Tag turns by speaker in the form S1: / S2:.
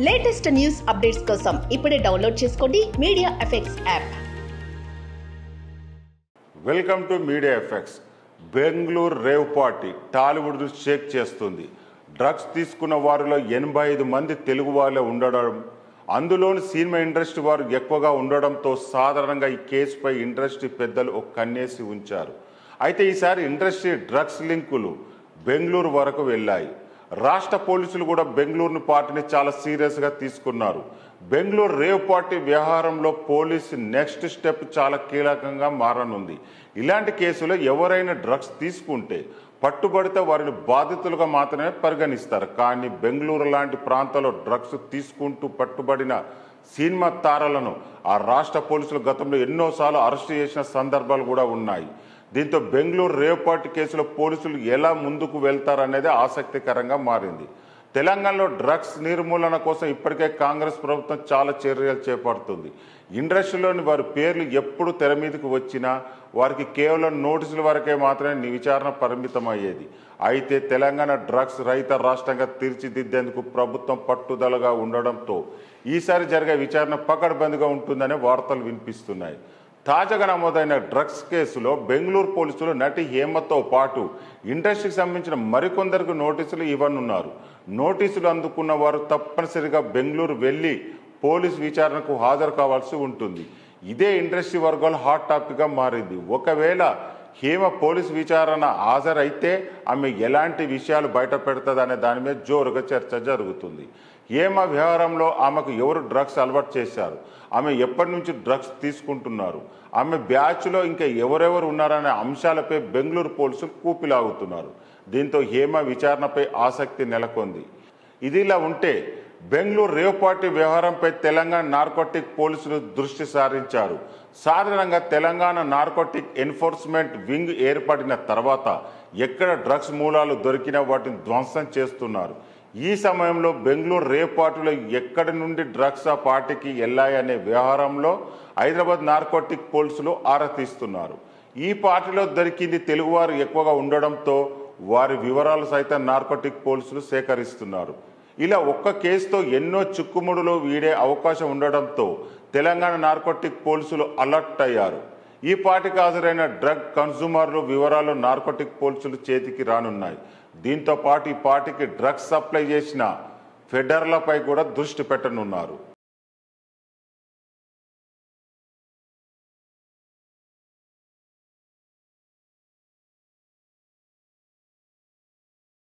S1: Latest news updates కోసం ఇప్పుడే download చేసుకోండి media effects app.
S2: Welcome to media effects. Bengaluru rave party Tollywood shake చేస్తుంది. Drugs తీసుకున్న వారిలో 85 మంది తెలుగు వాళ్ళే ఉండడం, అందులోని సినిమా ఇండస్ట్రీ వారు ఎక్కువగా ఉండడంతో సాధారణంగా ఈ కేసుపై ఇండస్ట్రీ పెద్దలు ఒక కన్నేసి ఉంచారు. అయితే ఈసారి ఇండస్ట్రీ డ్రగ్స్ లింకులు బెంగళూరు వరకు వెళ్ళాయి. రాష్ట్ర పోలీసులు కూడా బెంగళూరు పార్టీని చాలా సీరియస్గా తీసుకున్నారు. బెంగళూరు రేవ్ పార్టీ వ్యవహారంలో పోలీసు నెక్స్ట్ స్టెప్ చాలా కీలకంగా మారనుంది. ఇలాంటి కేసులో ఎవరైనా డ్రగ్స్ తీసుకుంటే పట్టుబడితే వారిని బాధితులుగా మాత్రమే పరిగణిస్తారు. కానీ బెంగళూరు లాంటి ప్రాంతాల్లో డ్రగ్స్ తీసుకుంటూ పట్టుబడిన సినిమా తారలను ఆ రాష్ట్ర పోలీసులు గతంలో ఎన్నోసార్లు అరెస్ట్ చేసిన సందర్భాలు కూడా ఉన్నాయి. దీంతో బెంగళూరు రేవ్ పార్టీ కేసులో పోలీసులు ఎలా ముందుకు వెళ్తారనేది ఆసక్తికరంగా మారింది. తెలంగాణలో డ్రగ్స్ నిర్మూలన కోసం ఇప్పటికే కాంగ్రెస్ ప్రభుత్వం చాలా చర్యలు చేపడుతుంది. ఇండస్ట్రీలోని వారి పేర్లు ఎప్పుడు తెర మీదకి వచ్చినా వారికి కేవలం నోటీసుల వరకే మాత్రమే విచారణ పరిమితం అయ్యేది. అయితే తెలంగాణ డ్రగ్స్ రహిత రాష్ట్రంగా తీర్చిదిద్దేందుకు ప్రభుత్వం పట్టుదలగా ఉండడంతో ఈసారి జరిగే విచారణ పకడ్బందీగా ఉంటుందనే వార్తలు వినిపిస్తున్నాయి. తాజాగా నమోదైన డ్రగ్స్ కేసులో బెంగళూరు పోలీసులు నటి హేమతో పాటు ఇండస్ట్రీకి సంబంధించిన మరికొందరికి నోటీసులు ఇవ్వనున్నారు. నోటీసులు అందుకున్న వారు తప్పనిసరిగా బెంగళూరు వెళ్లి పోలీసు విచారణకు హాజరు కావాల్సి ఉంటుంది. ఇదే ఇండస్ట్రీ వర్గాలు హాట్ టాపిక్గా మారింది. ఒకవేళ హేమ పోలీసు విచారణ హాజరైతే ఆమె ఎలాంటి విషయాలు బయట పెడుతుందనే దాని మీద జోరుగా చర్చ జరుగుతుంది. హేమ వ్యవహారంలో ఆమెకు ఎవరు డ్రగ్స్ అలవాటు చేశారు, ఆమె ఎప్పటి నుంచి డ్రగ్స్ తీసుకుంటున్నారు, ఆమె బ్యాచ్లో ఇంకా ఎవరెవరు ఉన్నారనే అంశాలపై బెంగళూరు పోలీసులు కూపిలాగుతున్నారు. దీంతో హేమ విచారణపై ఆసక్తి నెలకొంది. ఇదిలా ఉంటే బెంగళూరు రేవ్ పార్టీ వ్యవహారంపై తెలంగాణ నార్కోటిక్ పోలీసులు దృష్టి సారించారు. సాధారణంగా తెలంగాణ నార్కోటిక్ ఎన్ఫోర్స్మెంట్ వింగ్ ఏర్పడిన తర్వాత ఎక్కడ డ్రగ్స్ మూలాలు దొరికినా వాటిని ధ్వంసం చేస్తున్నారు. ఈ సమయంలో బెంగళూరు రేవ్ పార్టీలో ఎక్కడి నుండి డ్రగ్స్ ఆ పార్టీకి వెళ్ళాయనే వ్యవహారంలో హైదరాబాద్ నార్కోటిక్ పోలీసులు ఆరా తీస్తున్నారు. ఈ పార్టీలో దొరికింది తెలుగువారు ఎక్కువగా ఉండడంతో వారి వివరాలు సైతం నార్కోటిక్ పోలీసులు సేకరిస్తున్నారు. ఇలా ఒక్క కేసుతో ఎన్నో చిక్కుముడులు వీడే అవకాశం ఉండడంతో తెలంగాణ నార్కోటిక్ పోలీసులు అలర్ట్ అయ్యారు. ఈ పార్టీకి హాజరైన డ్రగ్ కన్సూమర్లు వివరాలు నార్కోటిక్ పోలీసులు చేతికి రానున్నాయి. దీంతో పాటు ఈ పార్టీకి డ్రగ్స్ సప్లై చేసిన ఫెడరర్లపై కూడా దృష్టి పెట్టనున్నారు.